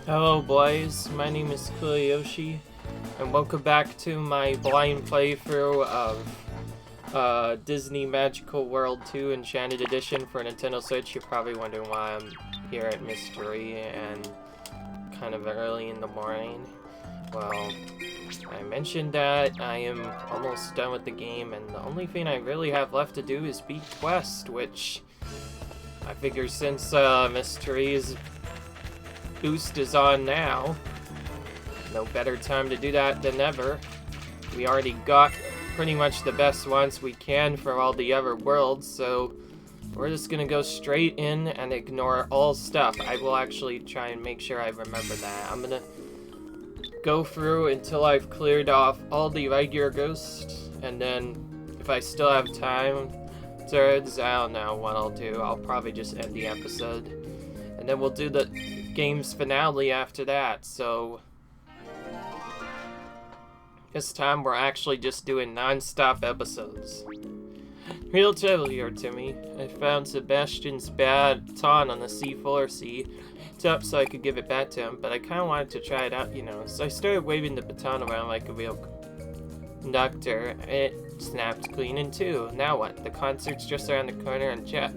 Hello boys, my name is CoolYoshi, and welcome back to my blind playthrough of Disney Magical World 2 Enchanted Edition for Nintendo Switch. You're probably wondering why I'm here at Mystery and kind of early in the morning. Well, I mentioned that I am almost done with the game, and the only thing I really have left to do is beat Quest, which I figure since Mystery's boost is on now, no better time to do that than ever. We already got pretty much the best ones we can for all the other worlds, so we're just gonna go straight in and ignore all stuff. I will actually try and make sure I remember that. I'm gonna go through until I've cleared off all the regular ghosts, and then if I still have time turns, I don't know what I'll do. I'll probably just end the episode, and then we'll do the game's finale after that. So this time we're actually just doing non-stop episodes. Real earlier to me, I found Sebastian's baton on the C4C. It's up so I could give it back to him, but I kind of wanted to try it out, you know. So I started waving the baton around like a real conductor, and it snapped clean in two. Now what? The concert's just around the corner, and Jeff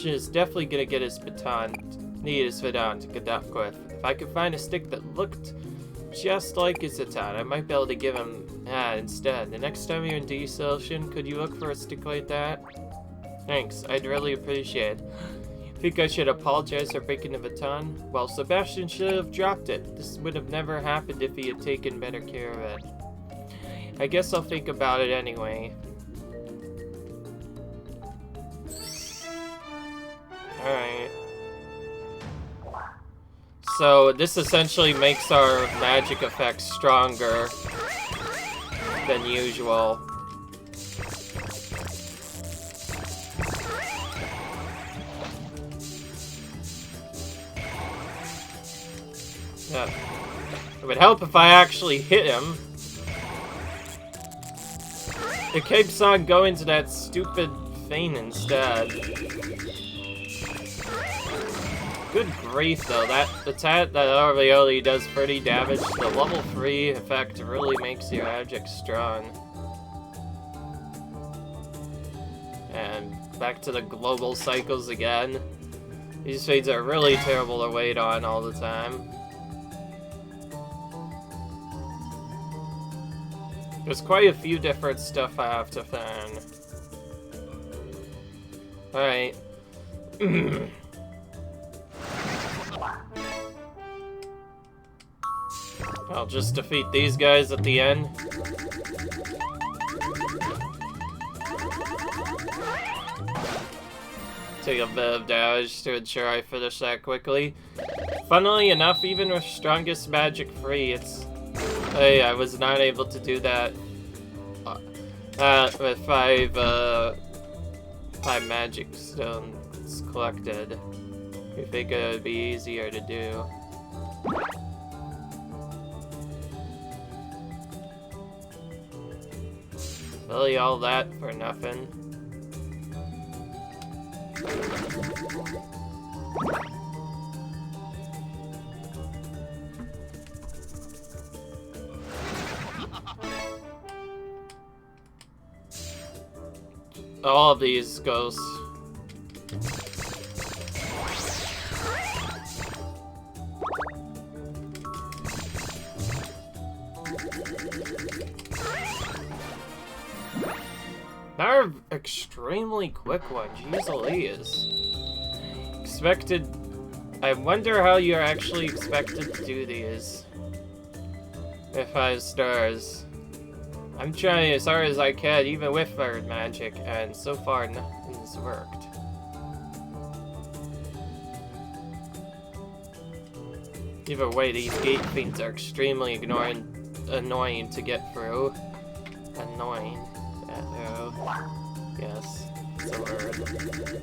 is definitely gonna get his baton. Need his baton to conduct with. If I could find a stick that looked just like his baton, I might be able to give him that instead. The next time you're in D-Solution, could you look for a stick like that? Thanks, I'd really appreciate it. Think I should apologize for breaking the baton? Well, Sebastian should have dropped it. This would have never happened if he had taken better care of it. I guess I'll think about it anyway. Alright. So this essentially makes our magic effects stronger than usual. Yeah. It would help if I actually hit him. It keeps on going to that stupid thing instead. Good grief though, that attack that already does pretty damage. The level 3 effect really makes your magic strong. And back to the global cycles again. These things are really terrible to wait on all the time. There's quite a few different stuff I have to find. Alright. I'll just defeat these guys at the end. Take a bit of damage to ensure I finish that quickly. Funnily enough, even with strongest magic free, hey, I was not able to do that with five magic stones collected. You think it would be easier to do. Really all that for nothing. All of these ghosts. They're extremely quick one, jeez Louise. Expected. I wonder how you're actually expected to do these. With 5 stars. I'm trying as hard as I can, even with bird magic, and so far nothing's worked. Either way, these gate things are extremely annoying to get through. Annoying. Yes, it's a word.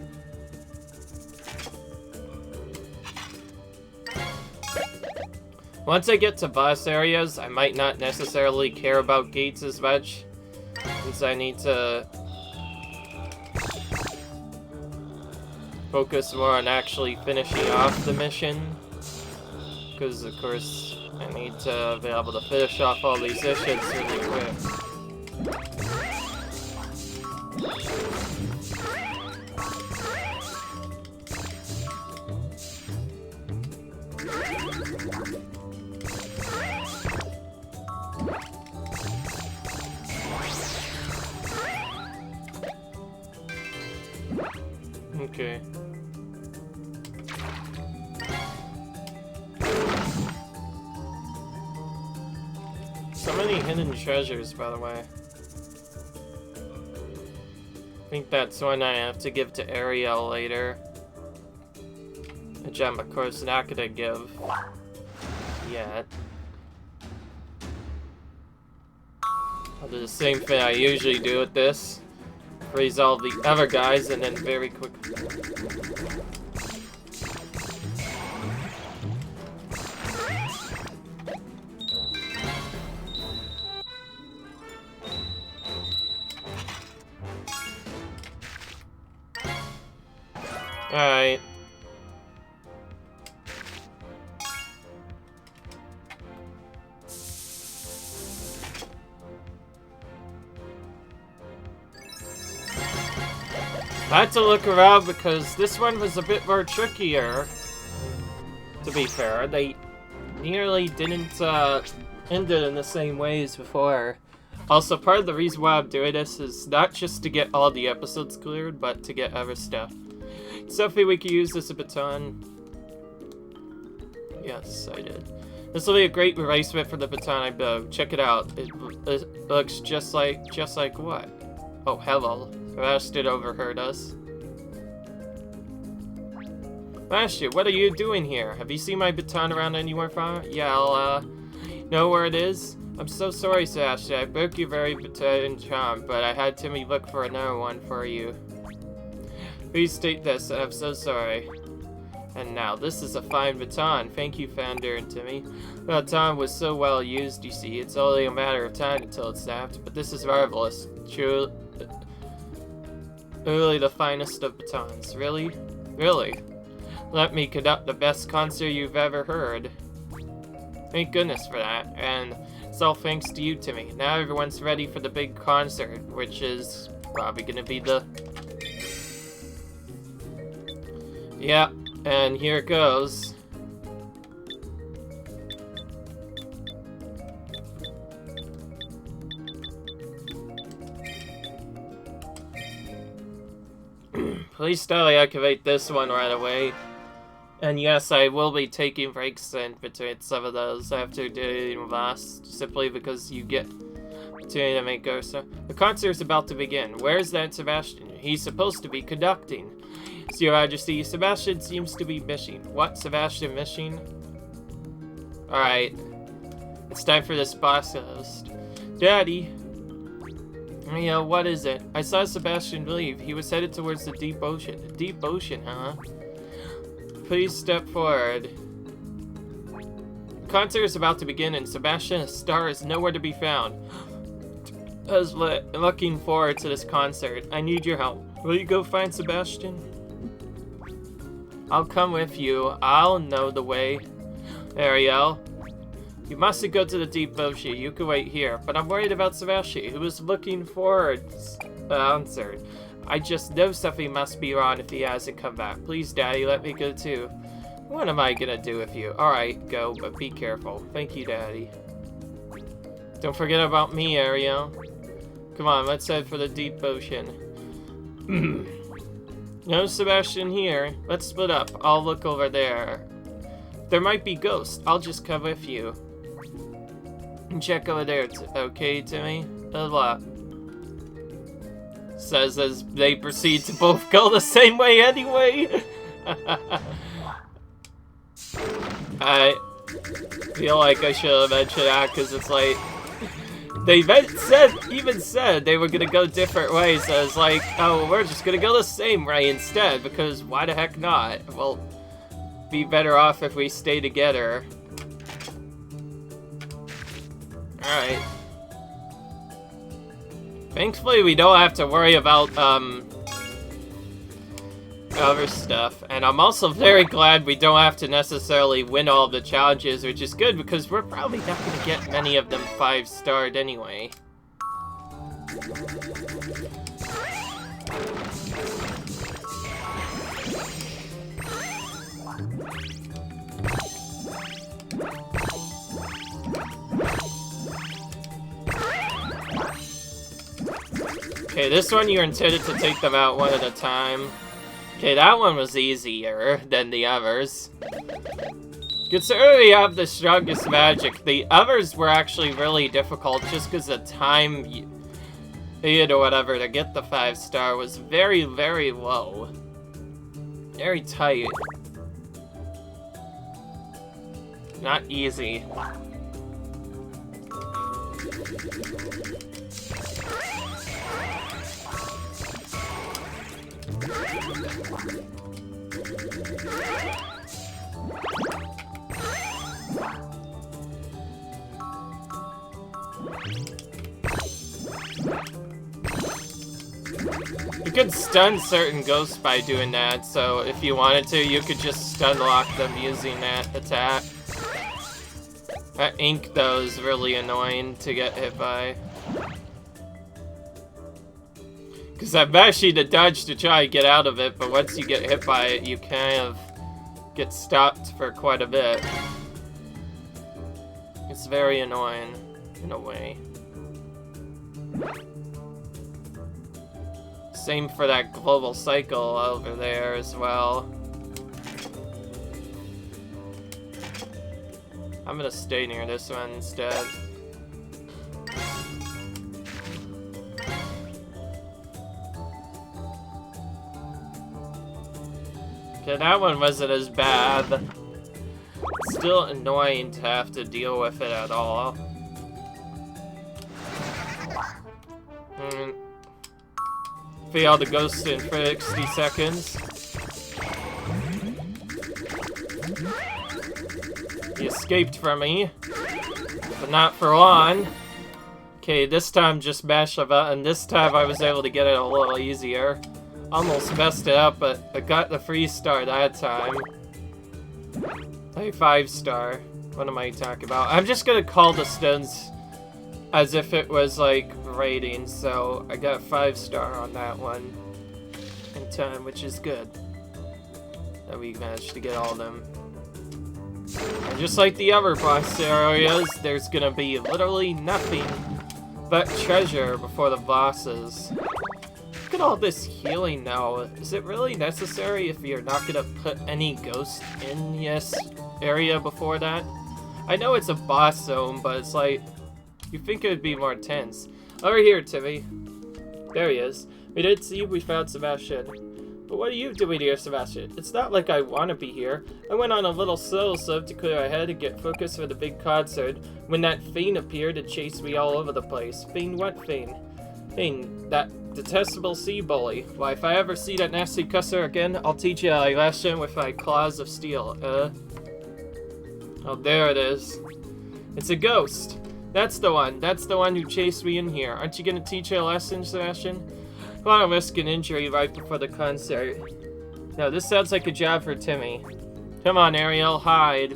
Once I get to boss areas, I might not necessarily care about gates as much, since I need to focus more on actually finishing off the mission. because of course I need to be able to finish off all these issues really quick. Okay. So many hidden treasures, by the way. I think that's one I have to give to Ariel later. Which I'm, of course, not gonna give yet. I'll do the same thing I usually do with this. Freeze all the other guys and then very quickly. Alright. I had to look around because this one was a bit more trickier. To be fair, they nearly didn't end it in the same way as before. Also, part of the reason why I'm doing this is not just to get all the episodes cleared, but to get other stuff. Sophie, we could use this a baton. Yes, I did. This will be a great replacement for the baton I built. Check it out. It looks just like what? Oh, hello. Sebastian overheard us. Sebastian, what are you doing here? Have you seen my baton around anywhere from? Yeah, I'll know where it is. I'm so sorry, Sebastian. I broke your very baton charm, but I had Timmy look for another one for you. Please take this, I'm so sorry. And now, this is a fine baton. Thank you, Founder and Timmy. The baton was so well used, you see. It's only a matter of time until it's snapped, but this is marvelous. Truly the finest of batons. Really? Really? Let me conduct the best concert you've ever heard. Thank goodness for that, and it's all thanks to you, Timmy. Now everyone's ready for the big concert, which is probably gonna be the... Yeah, and here it goes. Please deactivate this one right away. And yes, I will be taking breaks in between some of those after doing last, simply because you get opportunity to make go. So the concert is about to begin. Where's that Sebastian? He's supposed to be conducting. So, Your Majesty, Sebastian seems to be missing. What? Sebastian missing? Alright. It's time for this boss host. Daddy! Yeah, what is it? I saw Sebastian leave. He was headed towards the deep ocean. The deep ocean, huh? Please step forward. The concert is about to begin and Sebastian's star is nowhere to be found. I was looking forward to this concert. I need your help. Will you go find Sebastian? I'll come with you. I'll know the way. Ariel. You mustn't go to the deep ocean. You can wait here. But I'm worried about Sebastian, who was looking forward to the concert. I just know something must be wrong if he hasn't come back. Please, Daddy, let me go too. What am I gonna do with you? Alright, go, but be careful. Thank you, Daddy. Don't forget about me, Ariel. Come on, let's head for the deep ocean. No Sebastian here. Let's split up. I'll look over there. There might be ghosts. I'll just come with you. Check over there. Okay, Timmy? Good luck. Says as they proceed to both go the same way anyway. I feel like I should have mentioned that because it's like they even said they were gonna go different ways. So it's like, oh, we're just gonna go the same way instead because why the heck not? Well, be better off if we stay together. Alright. Thankfully, we don't have to worry about, other stuff. And I'm also very glad we don't have to necessarily win all of the challenges, which is good because we're probably not going to get many of them 5-starred anyway. Okay, this one you're intended to take them out one at a time. Okay, that one was easier than the others. Considering we have the strongest magic, the others were actually really difficult just because the time or whatever to get the 5-star was very, very low. Very tight. Not easy. You could stun certain ghosts by doing that, so if you wanted to, you could just stun lock them using that attack. That ink, though, is really annoying to get hit by. Because I'm actually to dodge to try and get out of it, but once you get hit by it, you kind of get stopped for quite a bit. It's very annoying, in a way. Same for that global cycle over there as well. I'm gonna stay near this one instead. Okay, that one wasn't as bad. Still annoying to have to deal with it at all. Fail the ghost in 60 seconds. He escaped from me, but not for long. Okay, this time just mash a button. This time I was able to get it a little easier. Almost messed it up, but I got the 3-star that time. A 5-star. What am I talking about? I'm just gonna call the stones as if it was like rating, so I got 5-star on that one in time, which is good. That we managed to get all of them. And just like the other boss areas, there's gonna be literally nothing but treasure before the bosses. Look at all this healing now. Is it really necessary if you're not gonna put any ghosts in this area before that? I know it's a boss zone, but it's like, you think it would be more tense. Over here, Timmy. There he is. We did see we found Sebastian. But what are you doing here, Sebastian? It's not like I want to be here. I went on a little solo sub to clear our head and get focused for the big concert when that fiend appeared and chased me all over the place. Fiend what fiend? Fiend, that detestable sea bully. Why, if I ever see that nasty cusser again, I'll teach you a lesson with my claws of steel. Oh, there it is. It's a ghost. That's the one. That's the one who chased me in here. Aren't you gonna teach her a lesson, Sebastian? I don't want to risk an injury right before the concert. No, this sounds like a job for Timmy. Come on, Ariel, hide.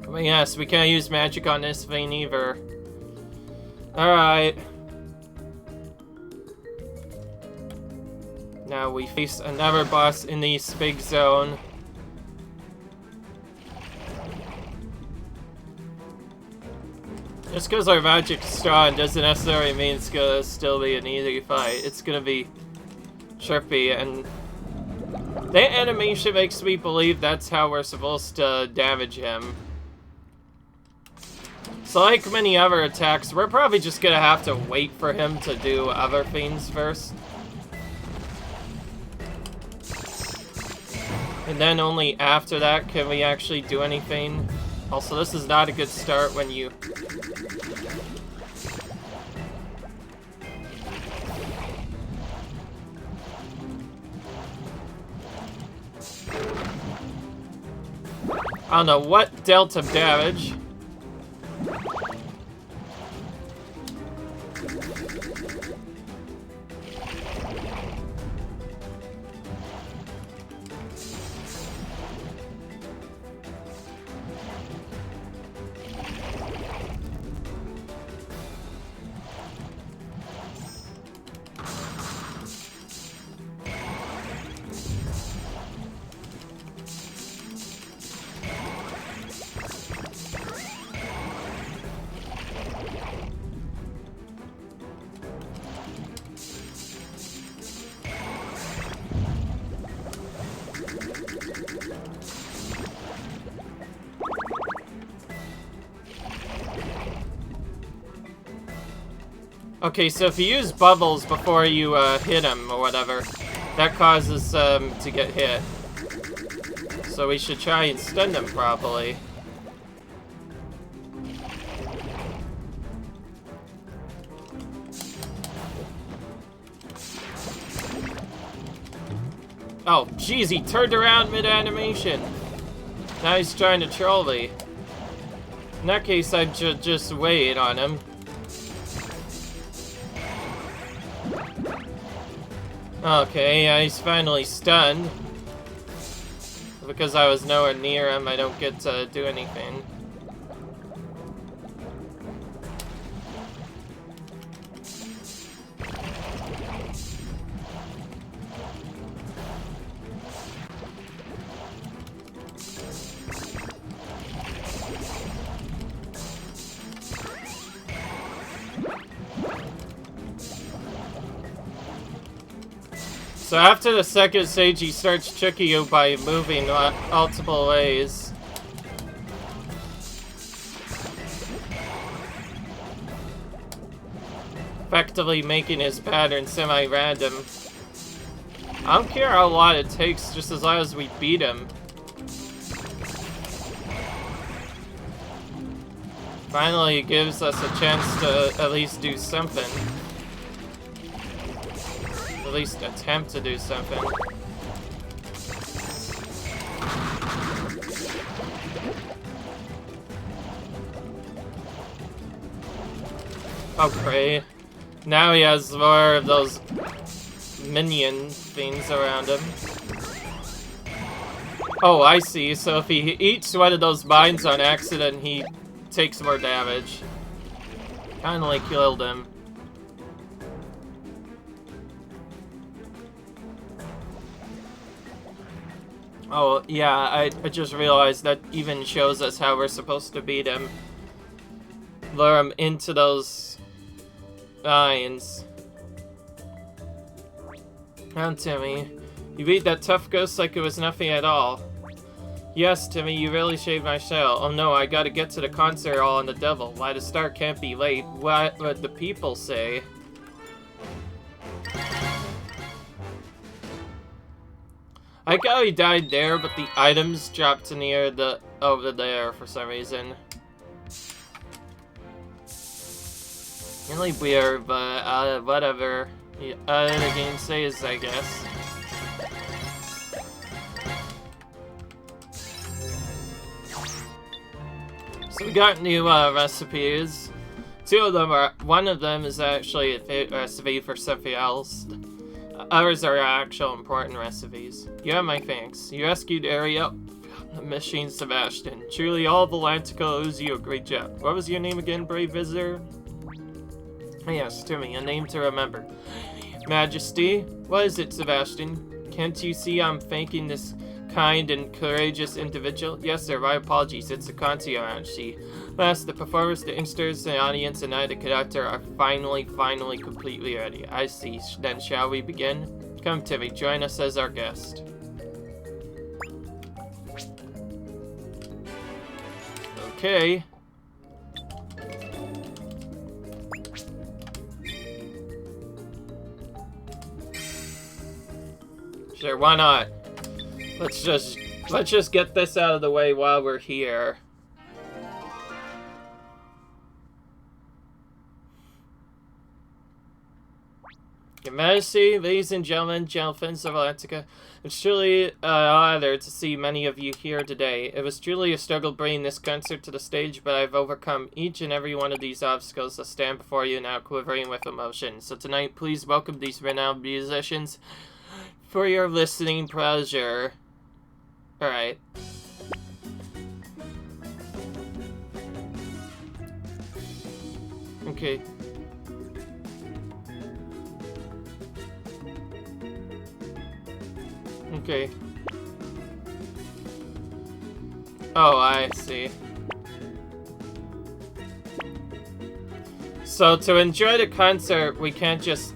Oh, yes, we can't use magic on this thing either. Alright. Now we face another boss in the big zone. Just because our magic's strong doesn't necessarily mean it's gonna still be an easy fight. It's gonna be trippy, and that animation makes me believe that's how we're supposed to damage him. So like many other attacks, we're probably just gonna have to wait for him to do other things first. And then only after that can we actually do anything. Also, this is not a good start when you... I don't know what dealt him damage. Okay, so if you use bubbles before you hit him or whatever, that causes to get hit. So we should try and stun them properly. Oh, jeez, he turned around mid-animation. Now he's trying to troll me. In that case, I'd just wait on him. Okay, yeah, he's finally stunned. Because I was nowhere near him, I don't get to do anything. So after the second stage, he starts tricking you by moving multiple ways. Effectively making his pattern semi-random. I don't care how long it takes, just as long as we beat him. Finally, it gives us a chance to at least do something. At least attempt to do something. Oh, great. Now he has more of those minion things around him. Oh, I see. So if he eats one of those mines on accident, he takes more damage. Finally killed him. Oh, yeah, I just realized that even shows us how we're supposed to beat him. Lure him into those mines. Come, Timmy. You beat that tough ghost like it was nothing at all. Yes, Timmy, you really shaved my shell. Oh no, I gotta get to the concert hall on the devil. Why, the start can't be late. What would the people say? I like how he died there, but the items dropped near the over there for some reason. Really weird, but whatever. The game says, I guess. So we got new recipes. Two of them are. One of them is actually a recipe for something else. Others are actual important recipes. You have my thanks. You rescued Ariel, the machine Sebastian. Truly, all of Atlantica owes you a great job. What was your name again, brave visitor? Yes, Timmy, a name to remember. Majesty, what is it, Sebastian? Can't you see I'm thanking this kind and courageous individual? Yes, sir, my apologies. It's the concierge. Last, the performers, the instars, the audience, and I, the conductor, are finally completely ready. I see. Then shall we begin? Come, Timmy, join us as our guest. Okay. Sure, why not? Let's just get this out of the way while we're here. Your Majesty, ladies and gentlemen, friends of Atlantica, it's truly an honor to see many of you here today. It was truly a struggle bringing this concert to the stage, but I've overcome each and every one of these obstacles to stand before you now quivering with emotion. So tonight, please welcome these renowned musicians for your listening pleasure. Alright. Okay. Okay. Oh, I see. So to enjoy the concert, we can't just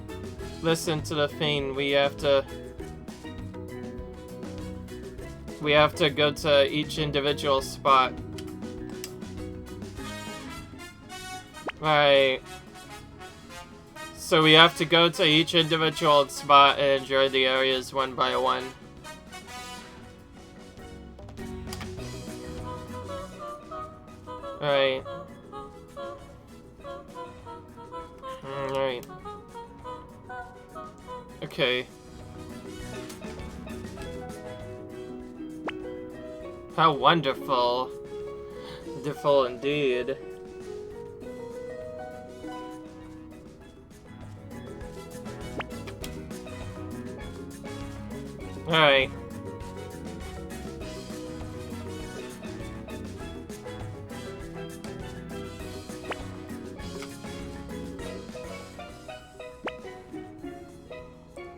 listen to the thing. We have to go to each individual spot. Right. So we have to go to each individual spot and enjoy the areas one by one. Alright. Alright. Okay. How wonderful. Wonderful indeed. Alright.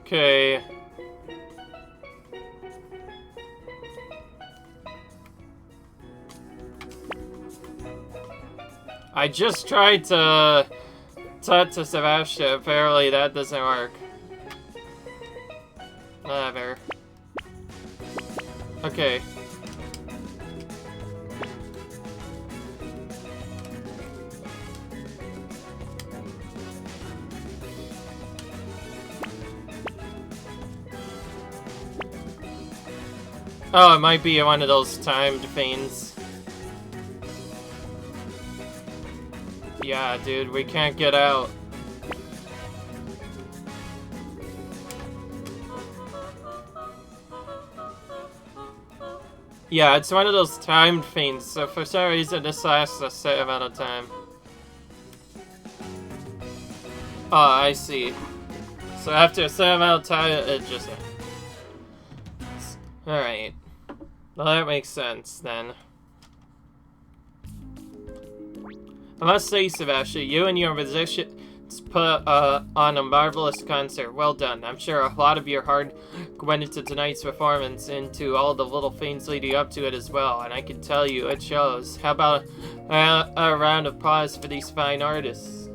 Okay. I just tried to talk to Sebastian. Apparently that doesn't work. Whatever. Okay. Oh, it might be one of those timed things. Yeah, dude, we can't get out. Yeah, it's one of those timed things, so for some reason this lasts a set amount of time. Oh, I see. So after a set amount of time, it just... Alright. Well, that makes sense, then. I must say, Sebastian, you and your musicians put on a marvelous concert. Well done. I'm sure a lot of your heart went into tonight's performance, into all the little things leading up to it as well, and I can tell you, it shows. How about a round of applause for these fine artists?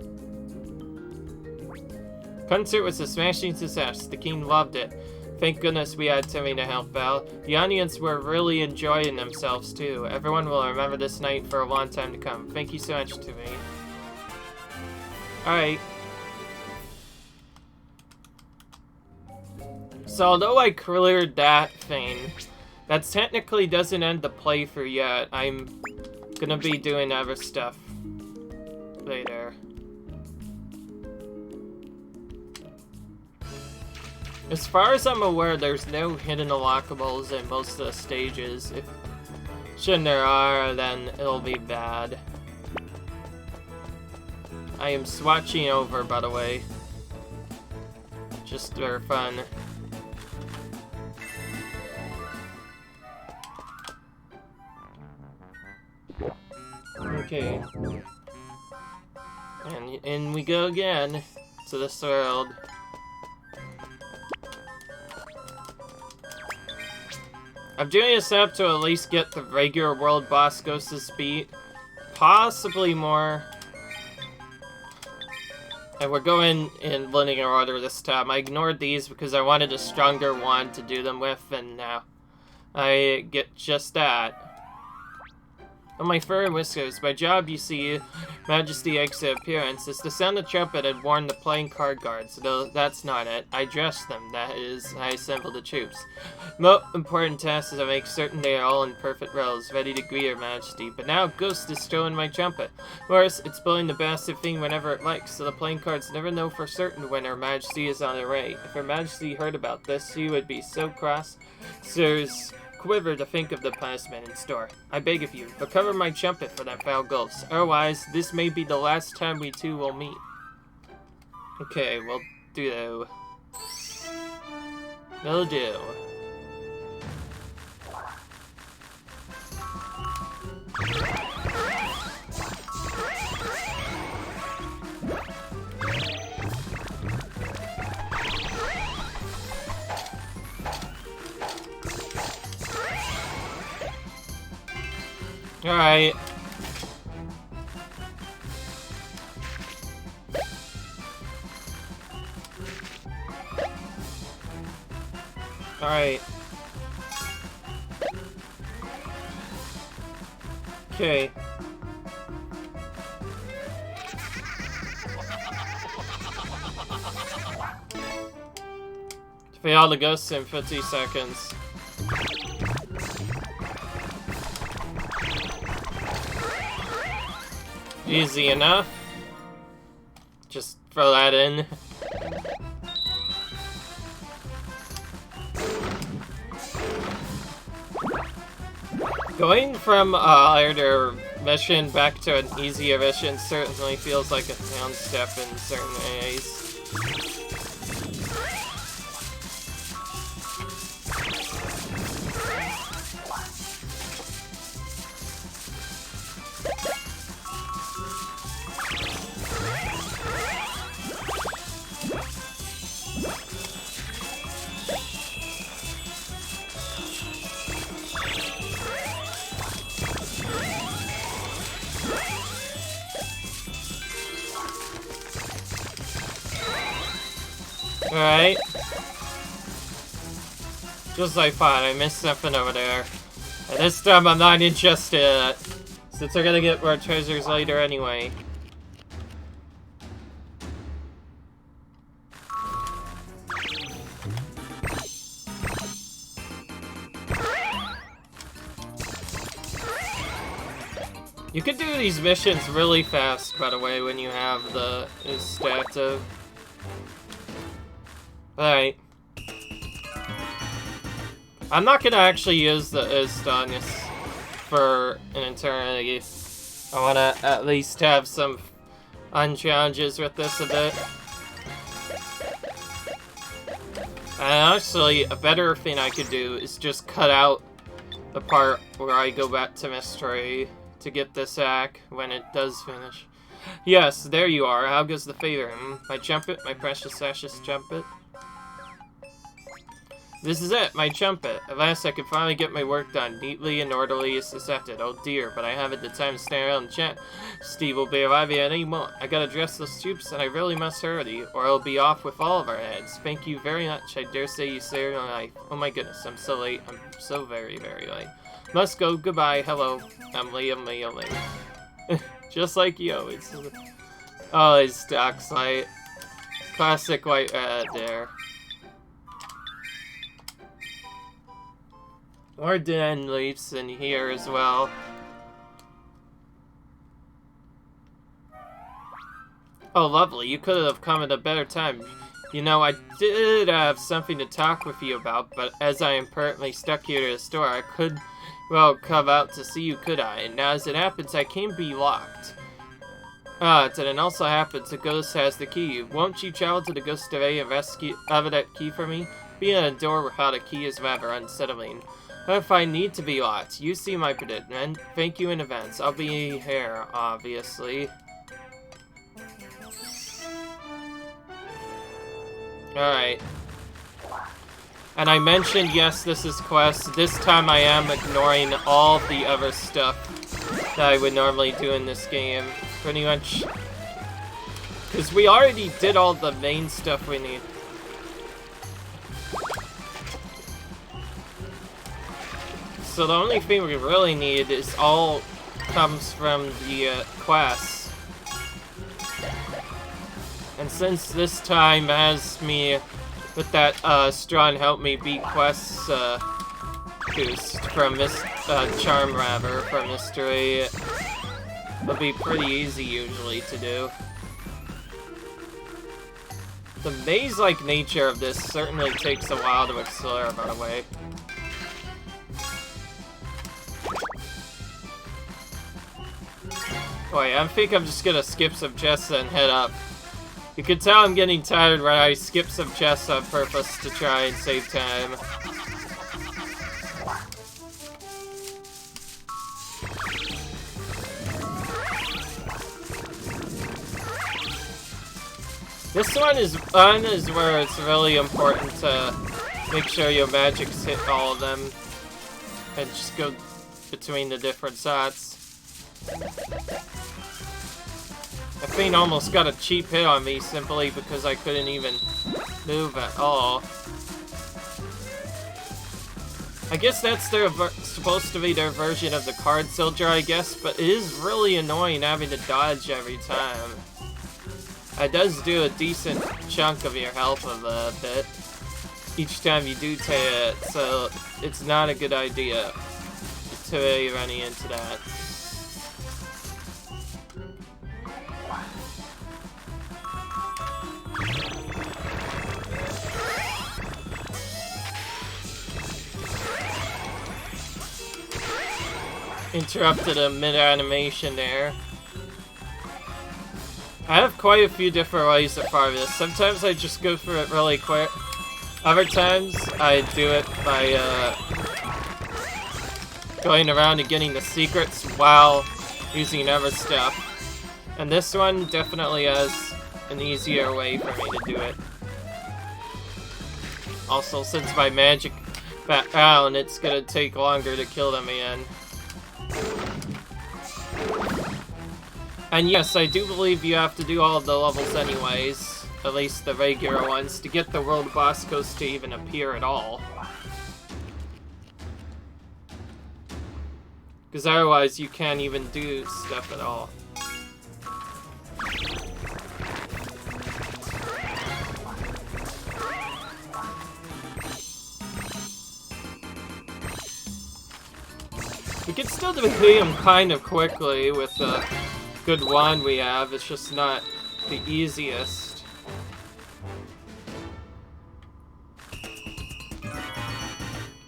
Concert was a smashing success. The king loved it. Thank goodness we had Timmy to help out. The audience were really enjoying themselves too. Everyone will remember this night for a long time to come. Thank you so much, Timmy. Alright. So although I cleared that thing, that technically doesn't end the playthrough yet. I'm gonna be doing other stuff later. As far as I'm aware, there's no hidden unlockables in most of the stages. If there are, then it'll be bad. I am swatching over, by the way. Just for fun. Okay. And in we go again to this world. I'm doing this up to at least get the regular world boss Ghost's beat. Possibly more. And we're going in linear order this time. I ignored these because I wanted a stronger one to do them with, and now I get just that. On my fur and whiskers, my job, you see, Majesty exit appearance, is to sound the trumpet and warn the playing card guards. Though that's not it. I dress them, that is, I assemble the troops. Most important task is to make certain they are all in perfect rows, ready to greet Her Majesty. But now Ghost is throwing my trumpet. Of course, it's blowing the bastard thing whenever it likes, so the playing cards never know for certain when Her Majesty is on her way. If Her Majesty heard about this, she would be so cross. Sirs, quiver to think of the punishment in store. I beg of you, recover my trumpet for that foul ghost. Otherwise, this may be the last time we two will meet. Okay, we'll do. Will do. Alright. Alright. Okay. Defeat all the ghosts in 50 seconds. Easy enough. Just throw that in. Going from a harder mission back to an easier mission certainly feels like a down step in certain ways. Alright. Just like fine, I missed something over there. And this time I'm not interested in it, since we're gonna get more treasures later anyway. You can do these missions really fast, by the way, when you have the stat of... Alright. I'm not gonna actually use the Istanis for an eternity. I wanna at least have some fun challenges with this a bit. And actually, a better thing I could do is just cut out the part where I go back to Mystery to get this act when it does finish. Yes, there you are. How goes the favor? My trumpet, my precious Ashes trumpet. This is it, my trumpet. At last I could finally get my work done, neatly and orderly as accepted. Oh dear, but I haven't the time to stand around and chat. Steve will be arriving at any moment. I gotta dress those troops and I really must hurry, or I'll be off with all of our heads. Thank you very much. I dare say you saved my life. Oh my goodness, I'm so late. I'm so very, very late. Must go. Goodbye. Hello. I'm Liam. Just like you always. Oh, his stock's light. Classic white red there. More den leaves in here as well. Oh, lovely. You could have come at a better time. You know, I did have something to talk with you about, but as I am permanently stuck here at the store, I could, well, come out to see you, could I? And now, as it happens, I can't be locked. And it also happens the ghost has the key. Won't you travel to the ghost today and rescue that key for me? Being at a door without a key is rather unsettling. If I need to be locked, you see my predicament. Thank you in advance. I'll be here, obviously. Alright. And I mentioned, yes, this is quest. This time I am ignoring all the other stuff that I would normally do in this game. Pretty much. Because we already did all the main stuff we need. So the only thing we really need is all comes from the quests. And since this time has me with that strong help me beat quests boost from this charm rather from Mystery, it'll be pretty easy usually to do. The maze-like nature of this certainly takes a while to explore, by the way. Wait, I think I'm just gonna skip some chests and head up. You can tell I'm getting tired when I skip some chests on purpose to try and save time. This one is where it's really important to make sure your magics hit all of them and just go between the different shots. That thing almost got a cheap hit on me simply because I couldn't even move at all. I guess that's their supposed to be their version of the card soldier, I guess, but it is really annoying having to dodge every time. It does do a decent chunk of your health of a bit. each time you do it, so it's not a good idea to be running into that. Interrupted a mid-animation there. I have quite a few different ways to farm this. Sometimes I just go for it really quick. Other times I do it by going around and getting the secrets while using other stuff. And this one definitely has an easier way for me to do it. Also, since my magic back down, it's gonna take longer to kill them again. And yes, I do believe you have to do all of the levels anyways, at least the regular ones, to get the world boss ghost to even appear at all. Because otherwise you can't even do stuff at all. We can still defeat him kind of quickly with the good wand we have, it's just not the easiest.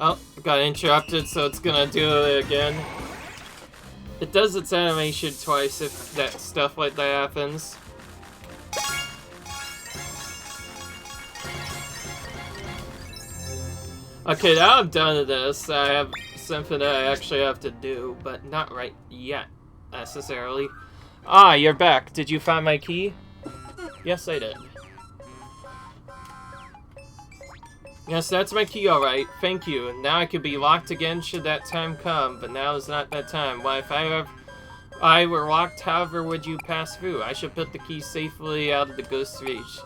Oh, got interrupted, so it's gonna do it again. It does its animation twice if that stuff like that happens. Okay, now I'm done with this. I have something that I actually have to do, but not right yet, necessarily. Ah, you're back. Did you find my key? Yes, I did. Yes, that's my key, alright. Thank you. Now I could be locked again should that time come, but now is not that time. Why, if I were locked, however would you pass through? I should put the key safely out of the ghost's reach.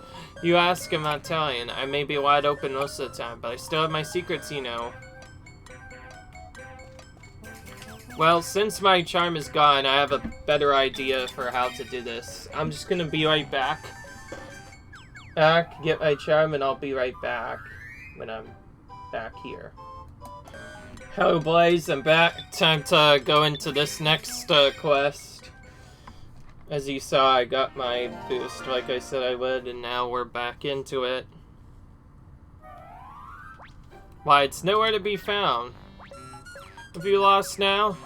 You ask, I'm not telling. I may be wide open most of the time, but I still have my secrets, you know. Well, since my charm is gone, I have a better idea for how to do this. I'm just gonna be right back. Get my charm and I'll be right back when I'm back here. Hello, boys, I'm back. Time to go into this next quest. As you saw, I got my boost like I said I would, and now we're back into it. Why, it's nowhere to be found. Have you lost now?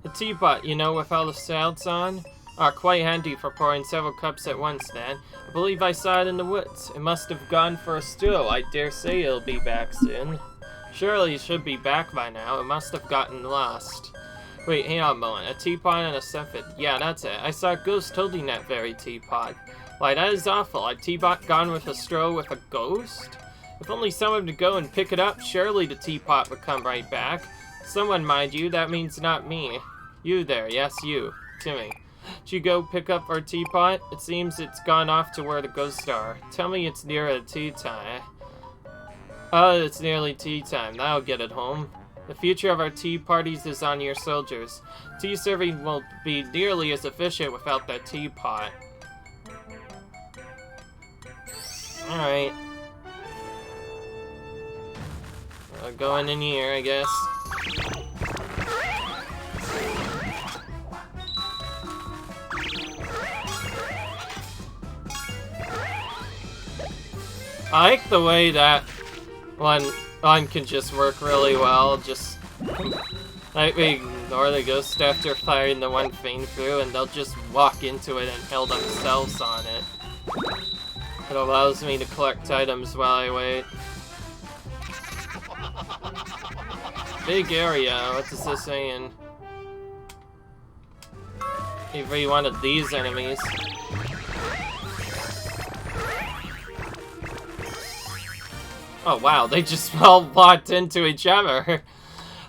The teapot, you know, with all the sounds on? Are quite handy for pouring several cups at once, Dad. I believe I saw it in the woods. It must have gone for a stool. I dare say it'll be back soon. Surely it should be back by now. It must have gotten lost. Wait, hang on a moment. A teapot and a siphon. Yeah, that's it. I saw a ghost holding that very teapot. Why, that is awful. A teapot gone with a straw with a ghost? If only someone would go and pick it up, surely the teapot would come right back. Someone, mind you, that means not me. You there, yes, you. Timmy. Did you go pick up our teapot? It seems it's gone off to where the ghosts are. Tell me it's near tea time. Oh, it's nearly tea time. That'll get it home. The future of our tea parties is on your soldiers. Tea serving won't be nearly as efficient without that teapot. Alright. Going in here, I guess. I like the way that one can just work really well. Just like we ignore the ghost after firing the one thing through, and they'll just walk into it and heal themselves on it. It allows me to collect items while I wait. Big area. What is this saying? Every one of these enemies. Oh wow, they just all walked into each other.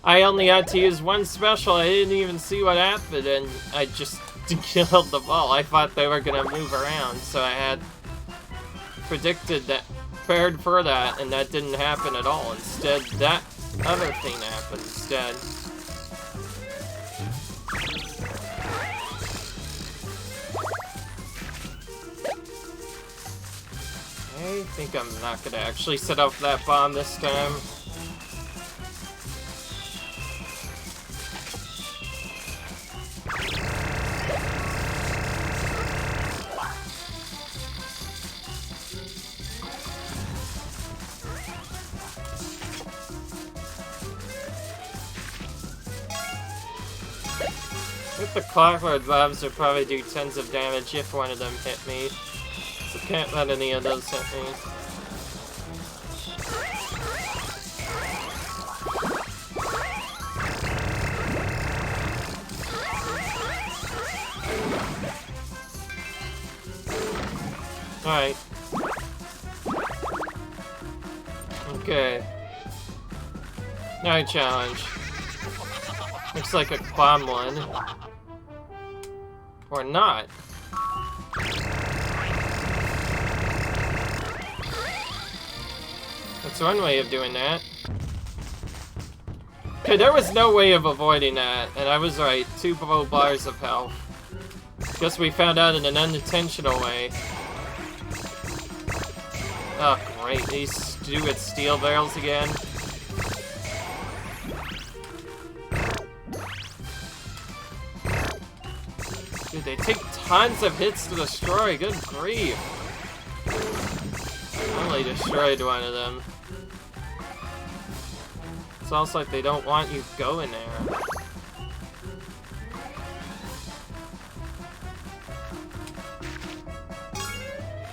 I only had to use one special, I didn't even see what happened, and I just killed them all. I thought they were gonna move around, so I had prepared for that, and that didn't happen at all. Instead, that other thing happened instead. Okay. think I'm not gonna actually set off that bomb this time. I think the clockwork bombs would probably do tons of damage if one of them hit me. So can't let any of those hit me. Alright. Okay. Now challenge. Looks like a bomb one. Or not. That's one way of doing that. Okay, there was no way of avoiding that, and I was right. 2 below bars of health. Guess we found out in an unintentional way. Oh, great. These stupid steel barrels again. Dude, they take tons of hits to destroy. Good grief. I only destroyed one of them. It's almost like they don't want you going there.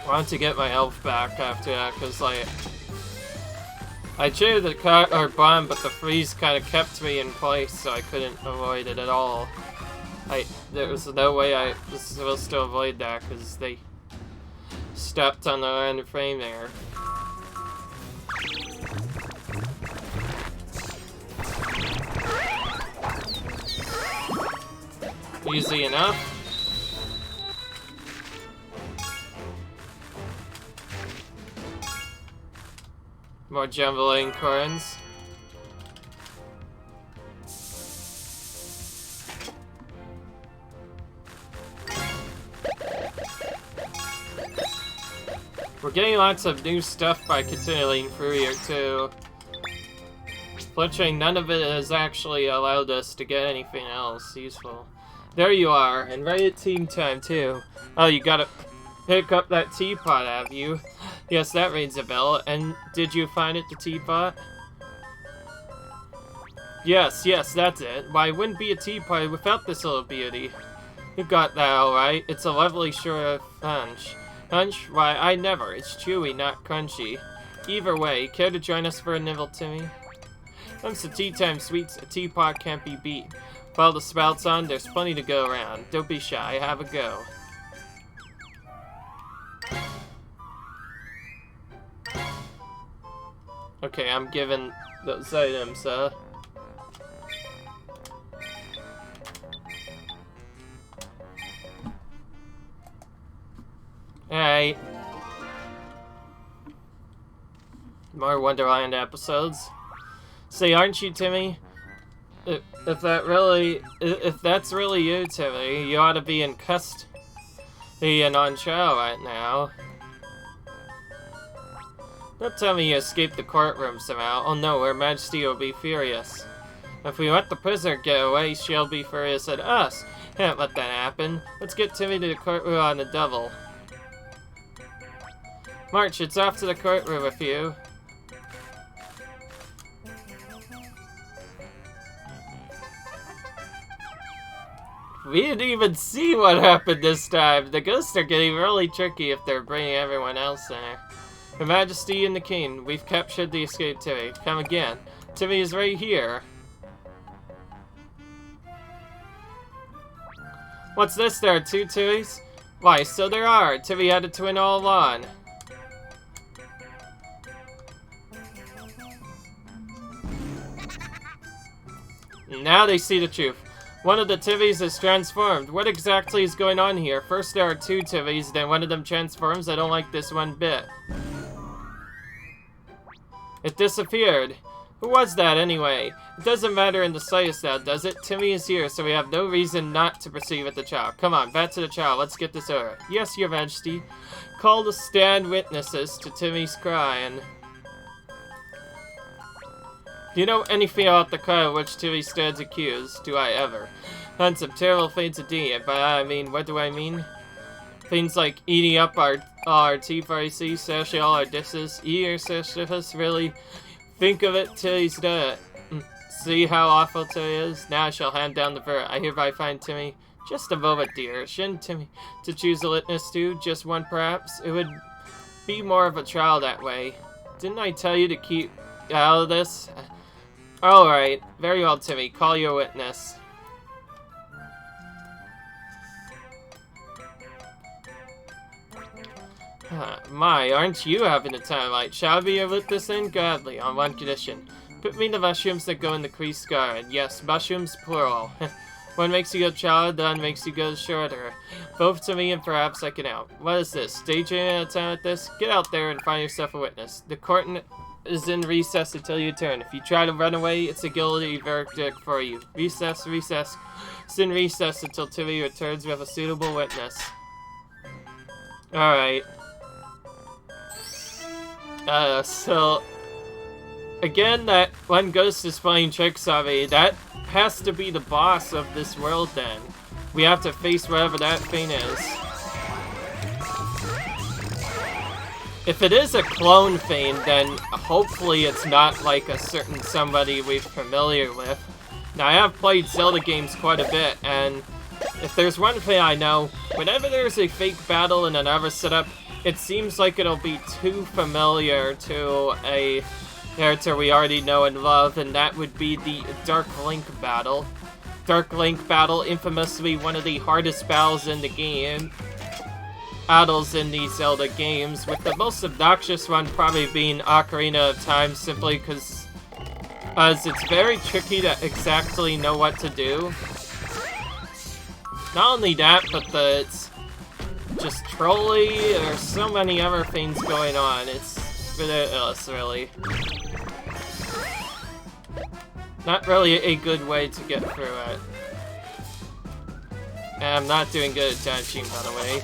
I wanted to get my health back after that, because, like, I traded the bomb, but the freeze kind of kept me in place, so I couldn't avoid it at all. There was no way I was supposed to avoid that, because they stepped on the end frame there. Easy enough. More jumbling coins. We're getting lots of new stuff by continuing through here too. Fortunately, none of it has actually allowed us to get anything else useful. There you are, and right at team time too. Oh, you gotta pick up that teapot, have you? Yes, that rings a bell. And did you find it, the teapot? Yes, that's it. Why, it wouldn't be a teapot without this little beauty. You got that alright. It's a lovely sure punch. Punch? Why, I never. It's chewy, not crunchy. Either way, care to join us for a nibble, Timmy? Comes to tea time sweets, a teapot can't be beat. While the spout's on, there's plenty to go around. Don't be shy, have a go. Okay, I'm giving those items, Alright. More Wonderland episodes. Say, aren't you, Timmy? If that's really you, Timmy, you ought to be in custody and on trial right now. Don't tell me you escaped the courtroom somehow. Oh no, Her Majesty will be furious. If we let the prisoner get away, she'll be furious at us. Can't let that happen. Let's get Timmy to the courtroom on the double. March, it's off to the courtroom with you. We didn't even see what happened this time. The ghosts are getting really tricky if they're bringing everyone else there. Her Majesty and the King, we've captured the escaped Timmy. Come again. Timmy is right here. What's this there, 2 Timmys? Why, so there are. Timmy had a twin all along. Now they see the truth. One of the Timmys is transformed. What exactly is going on here? First there are 2 Timmys, then one of them transforms. I don't like this one bit. It disappeared. Who was that, anyway? It doesn't matter in the slightest now, does it? Timmy is here, so we have no reason not to proceed with the trial. Come on, back to the trial. Let's get this over. Yes, Your Majesty. Call to stand witnesses to Timmy's crime. Do you know anything about the crime of which Timmy stands accused? Do I ever? Done some terrible things indeed. By that I mean, what do I mean? Things like eating up our teeth, I see, slashing all our dishes, eating our dishes, really? Think of it till he's done it. See how awful Timmy is? Now I shall hand down the verdict. I hereby find Timmy. Just a moment, dear. Shouldn't Timmy to choose a witness to? Just one, perhaps? It would be more of a trial that way. Didn't I tell you to keep out of this? Alright. Very well, Timmy. Call your witness. My, aren't you having a time? Like, shall I be your witness then? Gladly, on one condition. Put me the mushrooms that go in the crease garden. Yes, mushrooms plural. One makes you go child, the other makes you go shorter. Both to me and perhaps I can out. What is this? Staging a time like this? Get out there and find yourself a witness. The court is in recess until you return. If you try to run away, it's a guilty verdict for you. Recess, recess. It's in recess until Timmy returns with a suitable witness. Alright. So... Again, that one ghost is playing tricks on me. That has to be the boss of this world then. We have to face whatever that thing is. If it is a clone thing, then hopefully it's not like a certain somebody we're familiar with. Now, I have played Zelda games quite a bit, and if there's one thing I know, whenever there's a fake battle in another setup, it seems like it'll be too familiar to a character we already know and love, and that would be the Dark Link battle. Dark Link battle, infamously one of the hardest battles in the game. Battles in these Zelda games, with the most obnoxious one probably being Ocarina of Time, simply because it's very tricky to exactly know what to do. Not only that, but it's just trolly. There's so many other things going on. It's ridiculous, really. Not really a good way to get through it. And I'm not doing good at dodging, by the way.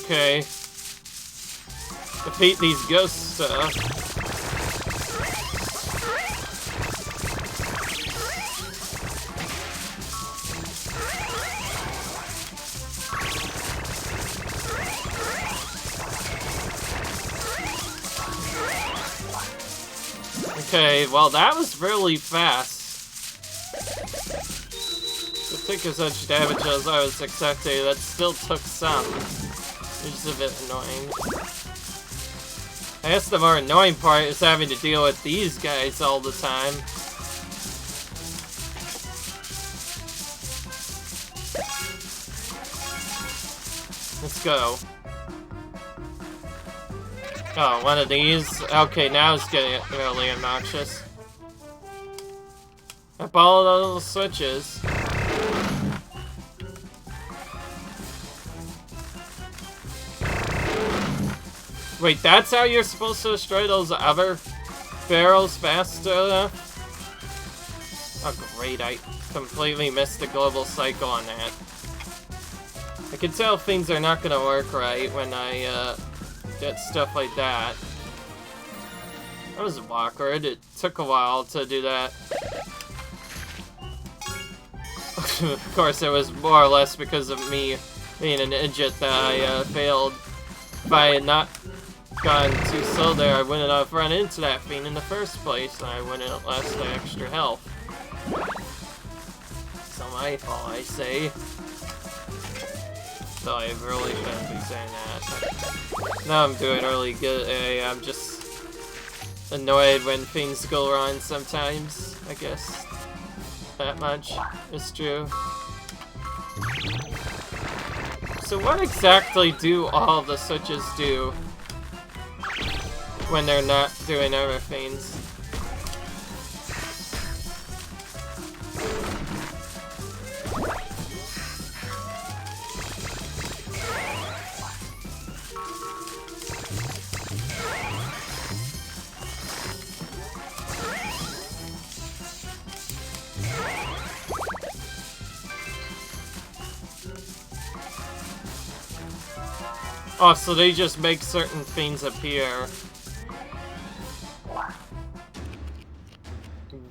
Okay. Defeat these ghosts, Okay, well that was really fast. It took as much damage as I was expecting, that still took some. Which is a bit annoying. I guess the more annoying part is having to deal with these guys all the time. Let's go. Oh, one of these? Okay, now it's getting really obnoxious. Up all the little switches. Wait, that's how you're supposed to destroy those other barrels faster enough? Oh great, I completely missed the global cycle on that. I can tell things are not gonna work right when I, get stuff like that. That was awkward. It took a while to do that. Of course, it was more or less because of me being an idiot that I failed. If I had not gone too slow there, I wouldn't have run into that thing in the first place, and I wouldn't have lost the extra health. It's not my fault, I say. So I really shouldn't be saying that. Now I'm doing really good. I'm just annoyed when things go wrong sometimes, I guess. That much is true. So what exactly do all the switches do when they're not doing other things? Oh, so they just make certain things appear.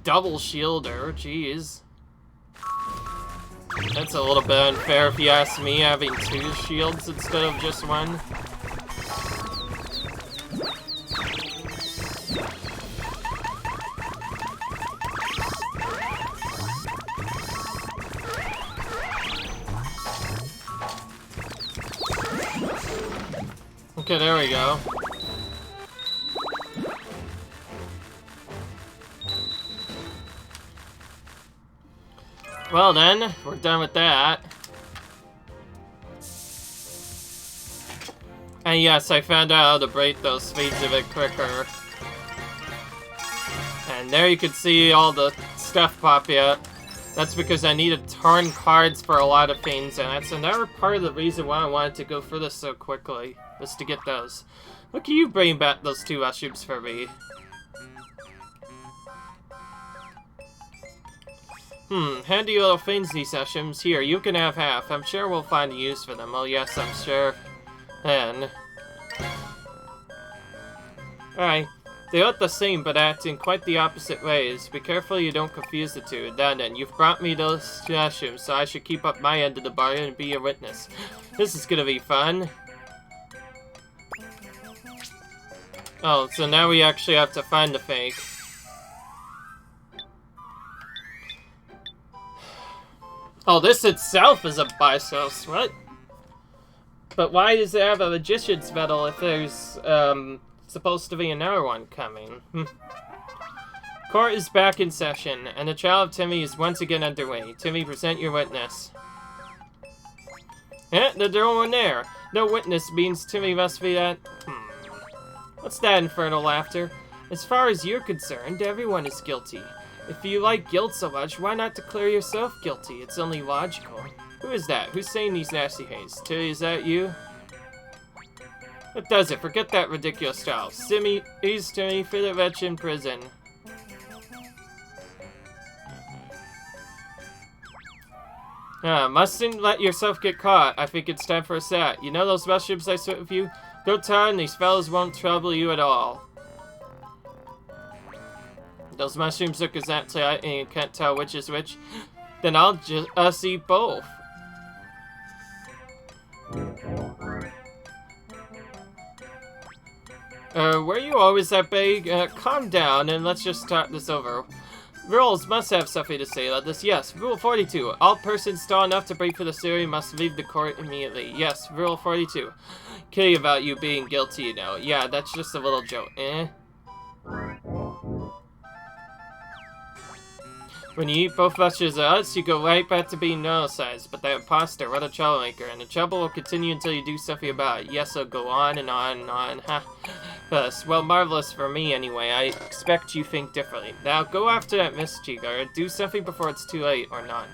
Double shielder, jeez. That's a little bit unfair if you ask me, having 2 shields instead of just 1. Okay, there we go. Well then, we're done with that. And yes, I found out how to break those speeds a bit quicker. And there you can see all the stuff pop up. That's because I need to turn cards for a lot of things, and that's another part of the reason why I wanted to go for this so quickly, was to get those. Look at you bring back those 2 mushrooms for me. Handy little things, these mushrooms. Here, you can have half. I'm sure we'll find a use for them. Oh yes, I'm sure. And... alright. They look the same, but act in quite the opposite ways. Be careful you don't confuse the two. Then, you've brought me those mushrooms, so I should keep up my end of the bargain and be your witness. This is gonna be fun. Oh, so now we actually have to find the fake. Oh, this itself is a biceps, what? But why does it have a magician's medal if there's, supposed to be another one coming? Court is back in session, and the trial of Timmy is once again underway. Timmy, present your witness. Eh, there's no one there. No witness means Timmy must be that... What's that infernal laughter? As far as you're concerned, everyone is guilty. If you like guilt so much, why not declare yourself guilty? It's only logical. Who is that? Who's saying these nasty things? Tilly, is that you? That does it. Forget that ridiculous style. Timmy, he's Timmy for the wretch in prison. Mustn't let yourself get caught. I think it's time for a sat. You know those mushrooms I split with you? Go tell them these fellas won't trouble you at all. Those mushrooms look exactly and you can't tell which is which. Then I'll just eat both. Were you always that big? Calm down and let's just talk this over. Rules must have something to say about this. Yes, Rule 42. All persons tall enough to break for the jury must leave the court immediately. Yes, Rule 42. Kidding about you being guilty, you know. Yeah, that's just a little joke. When you eat both mushrooms at once, you go right back to being normal-sized. But that imposter, what a troublemaker. And the trouble will continue until you do something about it. Yes, it'll go on and on and on. Ha. Well, marvelous for me anyway. I expect you think differently. Now, go after that mystery guard. Do something before it's too late, or not.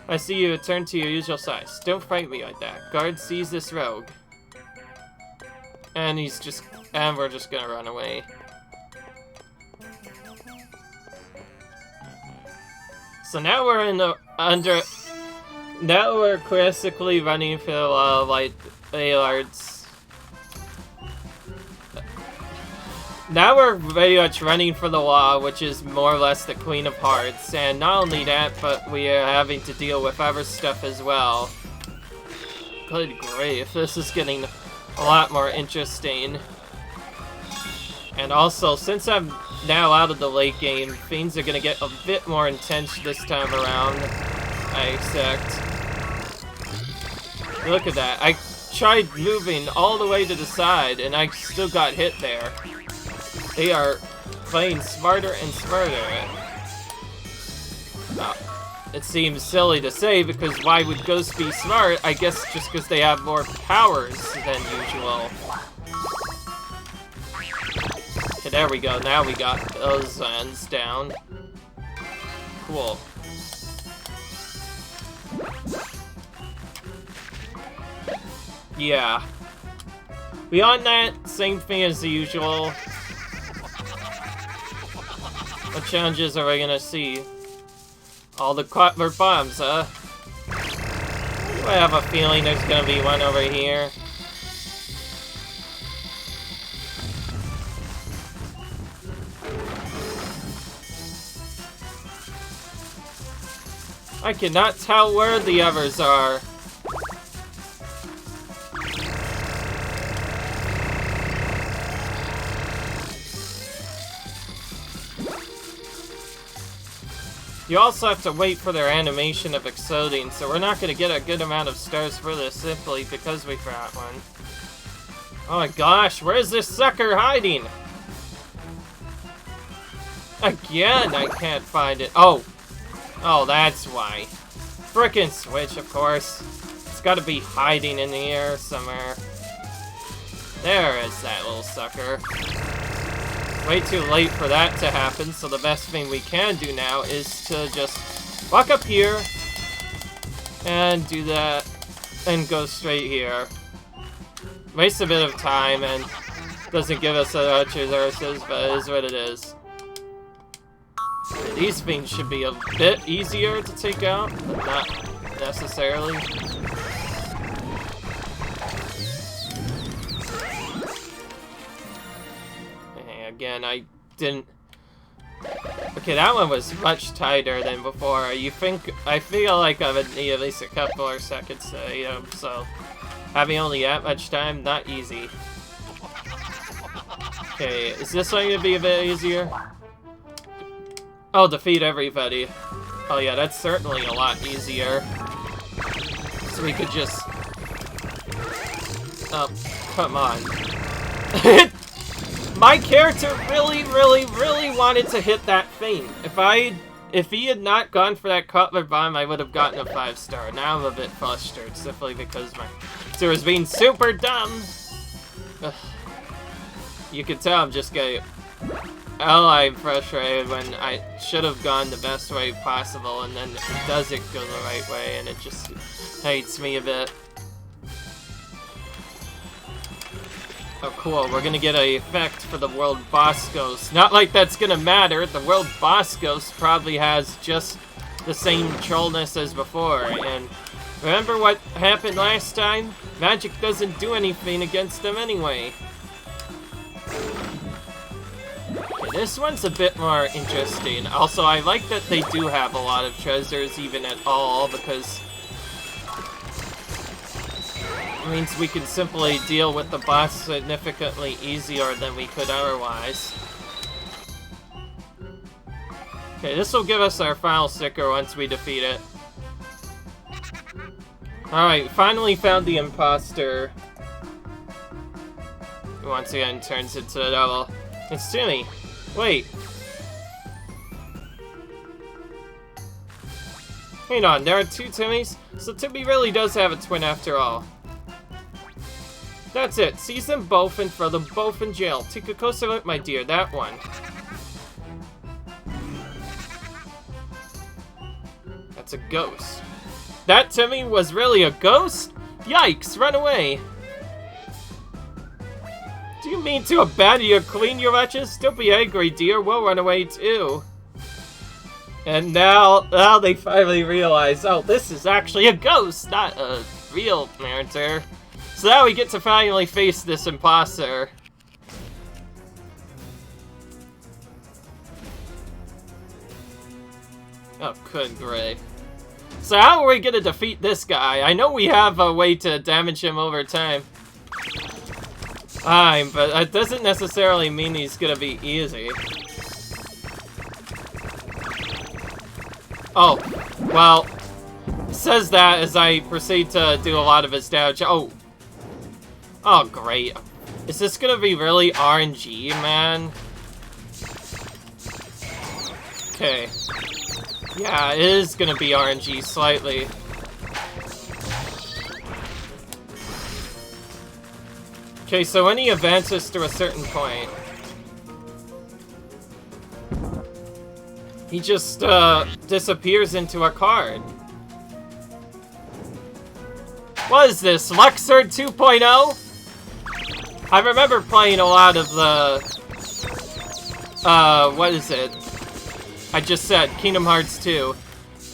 I see you return to your usual size. Don't fight me like that. Guard sees this rogue. And we're just gonna run away. So now we're in the now we're classically running for like Alards. Now we're very much running for the law, which is more or less the Queen of Hearts, and not only that, but we are having to deal with other stuff as well. Good grief, this is getting a lot more interesting. And also, since I'm now out of the late game, things are gonna get a bit more intense this time around, I expect. Look at that. I tried moving all the way to the side, and I still got hit there. They are playing smarter and smarter. It seems silly to say, because why would ghosts be smart? I guess just because they have more powers than usual. Okay, there we go. Now we got those ends down. Cool. Yeah. Beyond that, same thing as the usual. What challenges are we gonna see? All the cutler bombs, huh? I have a feeling there's gonna be one over here. I cannot tell where the others are. You also have to wait for their animation of exploding, so we're not going to get a good amount of stars for this simply because we forgot one. Oh my gosh, where's this sucker hiding? Again, I can't find it. Oh, that's why. Frickin' Switch, of course. It's got to be hiding in the air somewhere. There is that little sucker. Way too late for that to happen, so the best thing we can do now is to just walk up here and do that and go straight here. Waste a bit of time and doesn't give us much resources, but it is what it is. These things should be a bit easier to take out, but not necessarily. Again, I didn't... Okay, that one was much tighter than before. I feel like I would need at least a couple more seconds to, so... Having only that much time, not easy. Okay, is this going to be a bit easier? Oh, defeat everybody. Oh yeah, that's certainly a lot easier. So we could just... Oh, come on. My character really wanted to hit that thing. If he had not gone for that Cutler Bomb, I would have gotten a 5-star. Now I'm a bit frustrated, simply because my character is being super dumb. Ugh. You can tell I'm just getting... Oh, I'm frustrated when I should have gone the best way possible, and then it doesn't go the right way, and it just hates me a bit. Oh, cool. We're gonna get an effect for the World Boss Ghost. Not like that's gonna matter. The World Boss Ghost probably has just the same trollness as before. And remember what happened last time? Magic doesn't do anything against them anyway. Okay, this one's a bit more interesting. Also, I like that they do have a lot of treasures even at all, because it means we can simply deal with the boss significantly easier than we could otherwise. Okay, this will give us our final sticker once we defeat it. Alright, finally found the imposter. Once again turns into a devil. It's Timmy. Wait. Hang on, there are two Timmys? So Timmy really does have a twin after all. That's it. Seize them both and throw them both in jail. Take a closer look, my dear. That one. That's a ghost. That Timmy was really a ghost? Yikes! Run away! Do you mean to abandon your queen, you wretches? Don't be angry, dear. We'll run away too. And now they finally realize, oh, this is actually a ghost, not a real character. So now we get to finally face this imposter. Oh, good grief. So how are we gonna defeat this guy? I know we have a way to damage him over time. But that doesn't necessarily mean he's gonna be easy. Oh, well, it says that as I proceed to do a lot of his damage. Oh, great. Is this gonna be really RNG, man? Okay. Yeah, it is gonna be RNG slightly. Okay, so when he advances to a certain point, he just disappears into a card. What is this, Luxord 2.0? I remember playing a lot of the, what is it? I just said, Kingdom Hearts 2.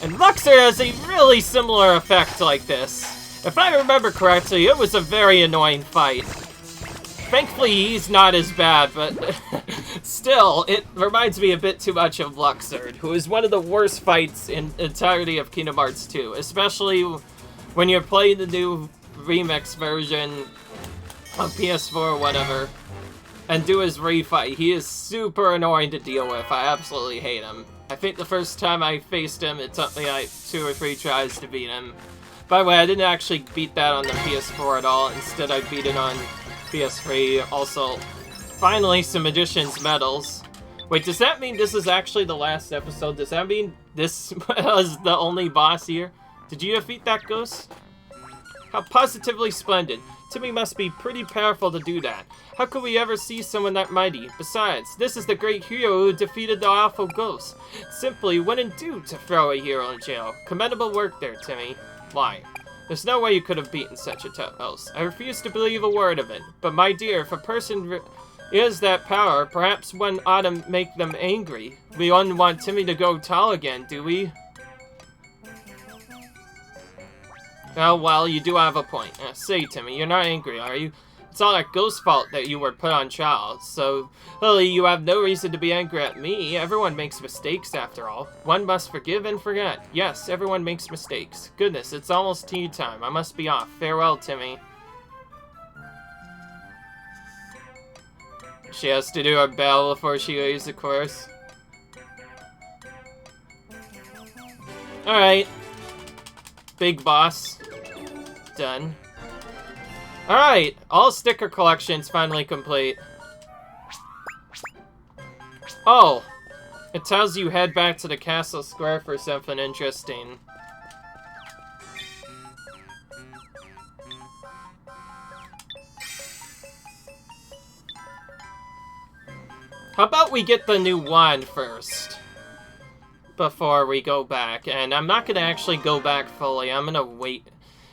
And Luxord has a really similar effect like this. If I remember correctly, it was a very annoying fight. Thankfully, he's not as bad, but Still, it reminds me a bit too much of Luxord, who is one of the worst fights in entirety of Kingdom Hearts 2, especially when you're playing the new remix version on PS4 or whatever, and do his refight. He is super annoying to deal with. I absolutely hate him. I think the first time I faced him, it took me like 2 or 3 tries to beat him. By the way, I didn't actually beat that on the PS4 at all. Instead, I beat it on PS3. Also, finally, some Magician's Medals. Wait, does that mean this is actually the last episode? Does that mean this was the only boss here? Did you defeat that ghost? How positively splendid. Timmy must be pretty powerful to do that. How could we ever see someone that mighty? Besides, this is the great hero who defeated the awful ghost. Simply wouldn't do to throw a hero in jail. Commendable work there, Timmy. Why? There's no way you could have beaten such a tough host. I refuse to believe a word of it. But my dear, if a person is that power, perhaps one ought to make them angry. We don't want Timmy to go tall again, do we? Oh, well, you do have a point. Say, Timmy, you're not angry, are you? It's all that ghost's fault that you were put on trial, so, Lily, you have no reason to be angry at me. Everyone makes mistakes, after all. One must forgive and forget. Yes, everyone makes mistakes. Goodness, it's almost tea time. I must be off. Farewell, Timmy. She has to do her bell before she leaves the course. Alright. Big boss. Done. Alright, all sticker collections finally complete. Oh, it tells you head back to the castle square for something interesting. How about we get the new wand first? Before we go back. And I'm not going to actually go back fully. I'm going to wait.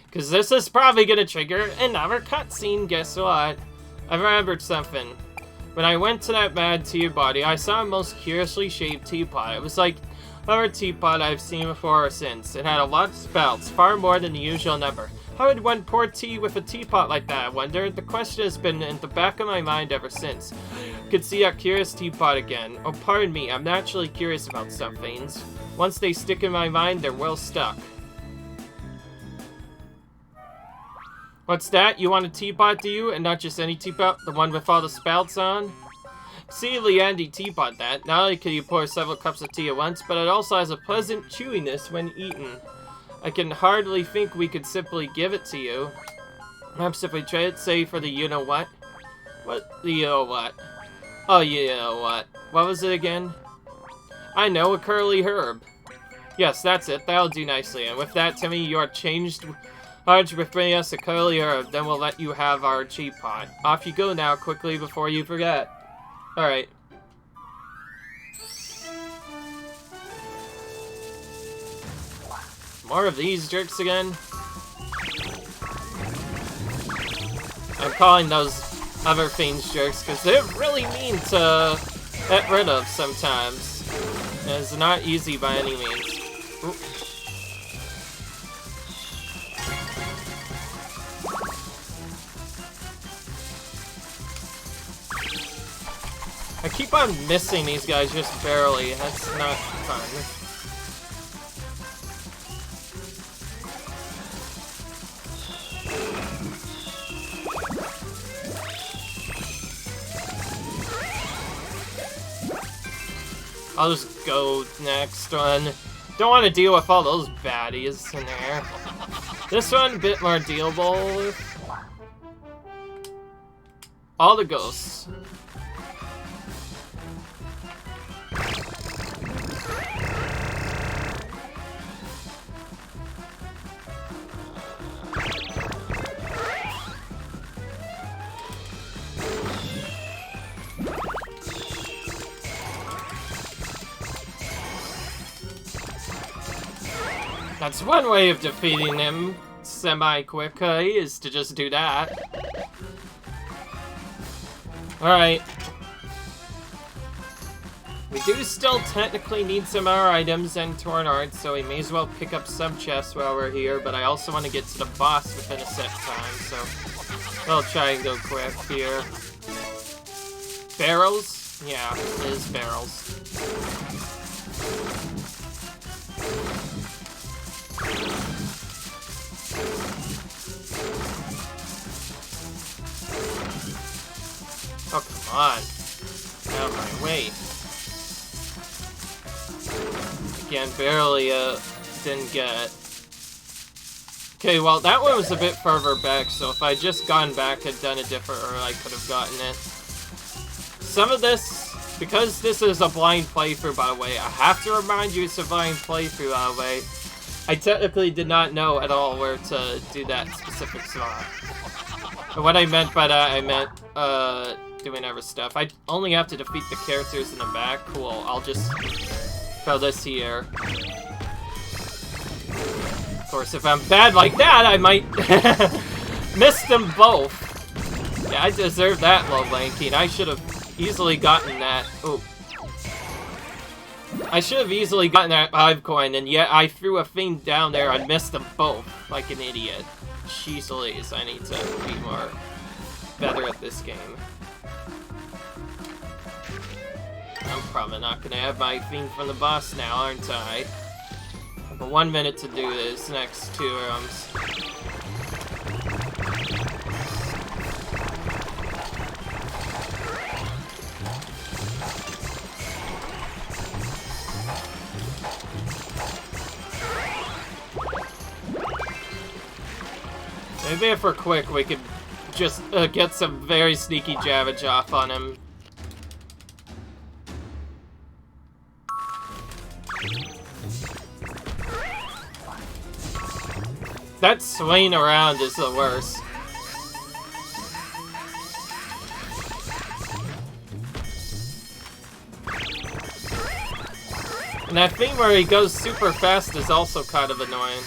Because this is probably going to trigger another cutscene. Guess what? I remembered something. When I went to that mad tea body, I saw a most curiously shaped teapot. It was like other teapot I've seen before or since. It had a lot of spouts, far more than the usual number. How would one pour tea with a teapot like that, I wonder? The question has been in the back of my mind ever since. Could see that curious teapot again. Oh, pardon me, I'm naturally curious about some things. Once they stick in my mind, they're well stuck. What's that? You want a teapot, do you? And not just any teapot? The one with all the spouts on? Exceedingly handy teapot, that. Not only can you pour several cups of tea at once, but it also has a pleasant chewiness when eaten. I can hardly think we could simply give it to you. Perhaps if we trade it, say, for the you-know-what? What? The you-know-what? Oh, you-know-what? What was it again? I know, a curly herb. Yes, that's it. That'll do nicely. And with that, Timmy, you are changed. Arch with bringing us a curly herb, then we'll let you have our teapot. Off you go now, quickly, before you forget. Alright. More of these jerks again. I'm calling those other fiends jerks because they're really mean to get rid of sometimes. And it's not easy by any means. Oop. I keep on missing these guys just barely. That's not fun. I'll just go next one. Don't want to deal with all those baddies in there. This one, a bit more dealable with. All the ghosts. That's one way of defeating him semi-quickly, is to just do that. Alright. We do still technically need some of our items and torn art, so we may as well pick up some chests while we're here, but I also want to get to the boss within a set time, so I'll try and go quick here. Barrels? Yeah, it is barrels. Oh, come on. Out of my way. Again, barely, didn't get it. Okay, well, that one was a bit further back, so if I just gone back and done it different, or I could have gotten it. Some of this, because this is a blind playthrough, by the way, I have to remind you it's a blind playthrough, by the way. I technically did not know at all where to do that specific spot. And what I meant by that, I meant, doing other stuff. I only have to defeat the characters in the back. Cool, I'll just throw this here. Of course, if I'm bad like that, I might miss them both. Yeah, I deserve that, low lanking. I should have easily gotten that. Oh. I should have easily gotten that 5 coin, and yet I threw a thing down there and missed them both, like an idiot. Jeez Louise, I need to be more better at this game. I'm probably not gonna have my thing from the boss now, aren't I? I have 1 minute to do this next 2 rooms. Maybe if we're quick, we could just get some very sneaky jabbage off on him. That swaying around is the worst. And that thing where he goes super fast is also kind of annoying.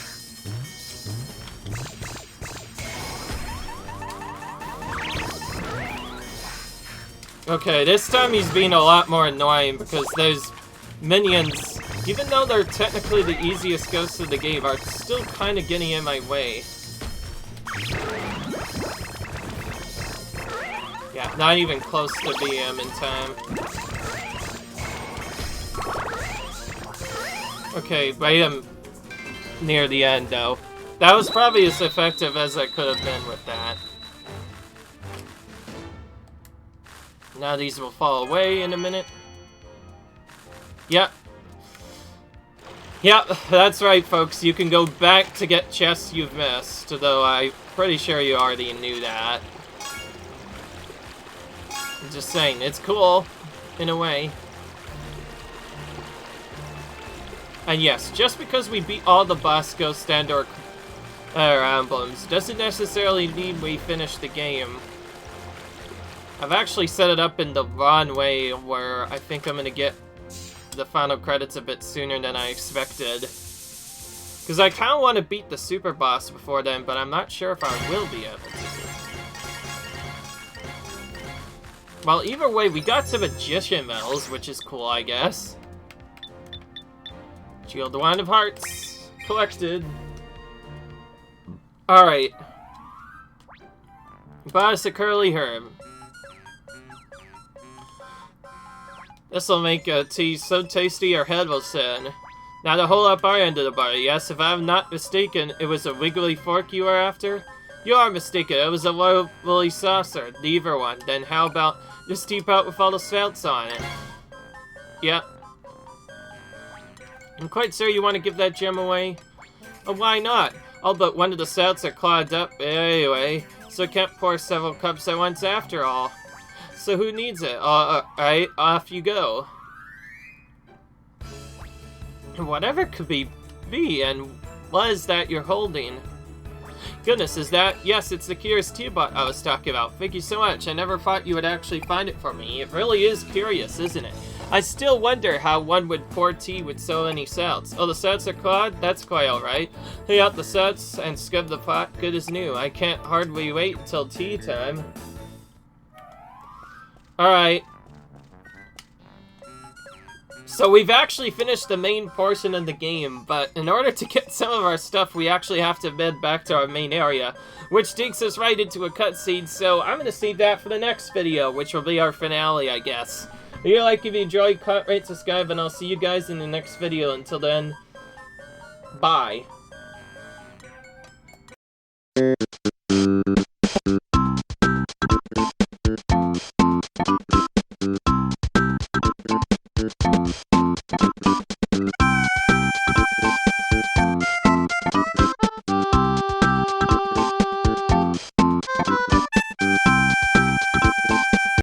Okay, this time he's being a lot more annoying because those minions, even though they're technically the easiest ghosts of the game, are still kind of getting in my way. Yeah, not even close to BM in time. Okay, I am near the end, though. That was probably as effective as I could have been with that. Now these will fall away in a minute. Yep. Yep, that's right, folks. You can go back to get chests you've missed, though I'm pretty sure you already knew that. I'm just saying, it's cool, in a way. And yes, just because we beat all the boss ghost and/or emblems doesn't necessarily mean we finished the game. I've actually set it up in the wrong way, where I think I'm gonna get the final credits a bit sooner than I expected. Because I kind of want to beat the super boss before then, but I'm not sure if I will be able to. Well, either way, we got some magician medals, which is cool, I guess. Shield Wand of Hearts collected. Alright. Boss a curly herb. This'll make a tea so tasty your head will spin. Now to hold up our end of the bar. Yes, if I'm not mistaken, it was a wiggly fork you were after? You are mistaken, it was a woolly saucer, neither one. Then how about this teapot with all the spouts on it? Yep. I'm quite sure you want to give that gem away? Oh, why not? All but one of the spouts are clogged up anyway, so I can't pour several cups at once after all. So who needs it? Alright, off you go. Whatever could be, and what is that you're holding? Goodness, is that? Yes, it's the curious teapot I was talking about. Thank you so much. I never thought you would actually find it for me. It really is curious, isn't it? I still wonder how one would pour tea with so many salts. Oh, the salts are clogged? That's quite alright. Lay out the salts and scrub the pot good as new. I can't hardly wait until tea time. Alright. So we've actually finished the main portion of the game, but in order to get some of our stuff, we actually have to head back to our main area, which takes us right into a cutscene, so I'm going to save that for the next video, which will be our finale, I guess. If you like, if you enjoy, comment, rate, subscribe, and I'll see you guys in the next video. Until then, bye.